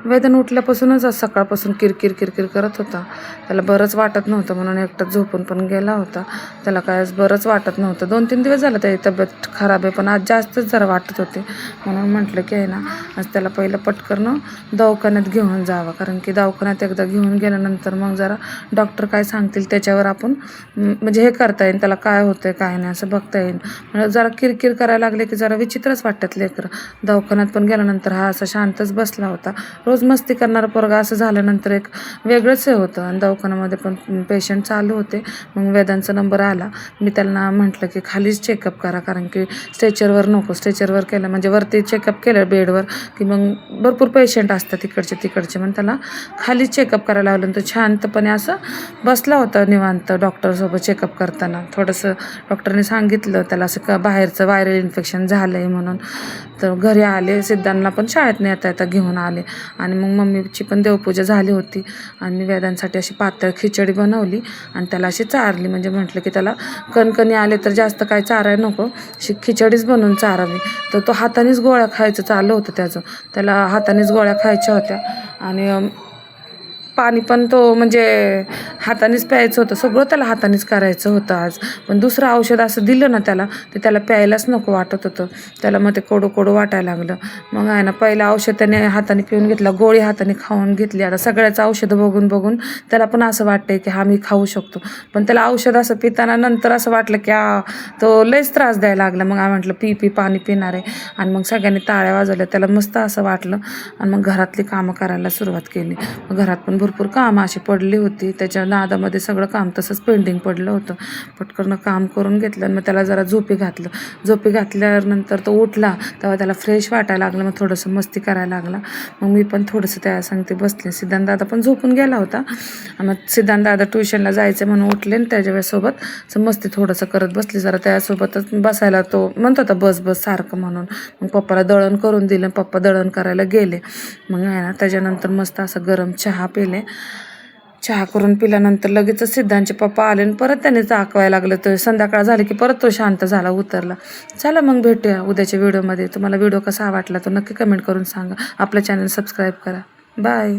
वेदन उठल्यापासूनच आज सकाळपासून किरकिर किरकिर करत होता. त्याला बरंच वाटत नव्हतं म्हणून एकटाच झोपून पण गेला होता. त्याला काय आज बरंच वाटत नव्हतं. 2-3 दिवस झालं त्याची तब्येत खराब आहे, पण आज जास्तच जरा वाटत होते. म्हणून म्हटलं की आहे ना, आज त्याला पहिलं पटकन दवाखान्यात घेऊन जावं, कारण की दवाखान्यात एकदा घेऊन गेल्यानंतर मग जरा डॉक्टर काय सांगतील त्याच्यावर आपण म्हणजे हे करता येईल, त्याला काय होतं आहे काय नाही असं बघता येईल. म्हणजे जरा किरकिर करायला लागले की जरा विचित्रच वाटतात लेकरं. दवाखान्यात पण गेल्यानंतर हा असा शांतच बसला होता. रोज मस्ती करणारा पोरगा असं झाल्यानंतर एक वेगळंच हे होतं. आणि दवाखान्यामध्ये पण पेशंट चालू होते. मग वेदांचा नंबर आला. मी त्यांना म्हटलं की खालीच चेकअप करा, कारण की स्ट्रेचरवर नको. स्ट्रेचरवर केलं म्हणजे वरती चेकअप केलं बेडवर की मग भरपूर पेशंट असतात तिकडचे म्हणून त्याला खालीच चेकअप करायला लावलं. तर शांतपणे असं बसला होता निवांत डॉक्टरसोबत चेकअप करताना. थोडंसं डॉक्टरने सांगितलं त्याला असं बाहेरचं व्हायरल इन्फेक्शन झालं आहे म्हणून. तर घरी आले, सिद्धांना पण शाळेत येता येता घेऊन आले. आणि मग मम्मीची पण देवपूजा झाली होती. आणि मी वेदांसाठी अशी पातळ खिचडी बनवली आणि त्याला अशी चारली. म्हणजे म्हटलं की त्याला कणकणी आले तर जास्त काय चारायला नको, अशी खिचडीच बनवून चारावी. तर तो हातानेच गोळ्या खायचं चालू होतं त्याचं. त्याला हातानेच गोळ्या खायच्या होत्या. आणि पाणी पण तो म्हणजे हातानेच प्यायचं होतं. सगळं त्याला हातानेच करायचं होतं आज. पण दुसरं औषध असं दिलं ना त्याला, ते त्याला प्यायलाच नको वाटत होतं. त्याला मग ते कडू कडू वाटायला लागलं. मग आहे ना, पहिलं औषध त्याने हाताने पिऊन घेतलं, गोळी हाताने खाऊन घेतली. आता सगळ्याच औषधं बघून बघून त्याला पण असं वाटतंय की हा मी खाऊ शकतो. पण त्याला औषध असं पिताना नंतर असं वाटलं की तो लयच त्रास द्यायला लागला. मग म्हटलं पी पाणी पिणार आहे. आणि मग सगळ्यांनी टाळ्या वाजवल्या. त्याला मस्त असं वाटलं. आणि मग घरातली कामं करायला सुरुवात केली. मग घरात पण भरपूर कामं अशी पडली होती. त्याच्या नादामध्ये सगळं काम तसंच पेंडिंग पडलं होतं. पटकन काम करून घेतलं आणि मग त्याला जरा झोपी घातलं. झोपी घातल्यानंतर तो उठला तेव्हा त्याला फ्रेश वाटायला लागलं. मग थोडंसं मस्ती करायला लागला. मग मी पण थोडंसं त्या सांगते बसले. सिद्धांत दादा पण झोपून गेला होता. मग सिद्धांत दादा ट्युशनला जायचं म्हणून उठले आणि त्याच्यासोबत मस्ती थोडंसं करत बसली. जरा त्यासोबतच बसायला तो म्हणत होता बस बस सारखं म्हणून. मग पप्पाला दळण करून दिलं. पप्पा दळण करायला गेले. मग आहे ना, त्याच्यानंतर मस्त असं गरम चहा पिले. चहा करून पिल्यानंतर लगेचच सिद्धांचे पप्पा आले आणि परत त्याने दाखवायला लागलं. तर संध्याकाळ झाली की परत तो शांत झाला, उतरला. चला मग भेटूया उद्याच्या व्हिडिओमध्ये. तुम्हाला व्हिडिओ कसा वाटला तो नक्की कमेंट करून सांगा. आपलं चॅनल सबस्क्राईब करा. बाय.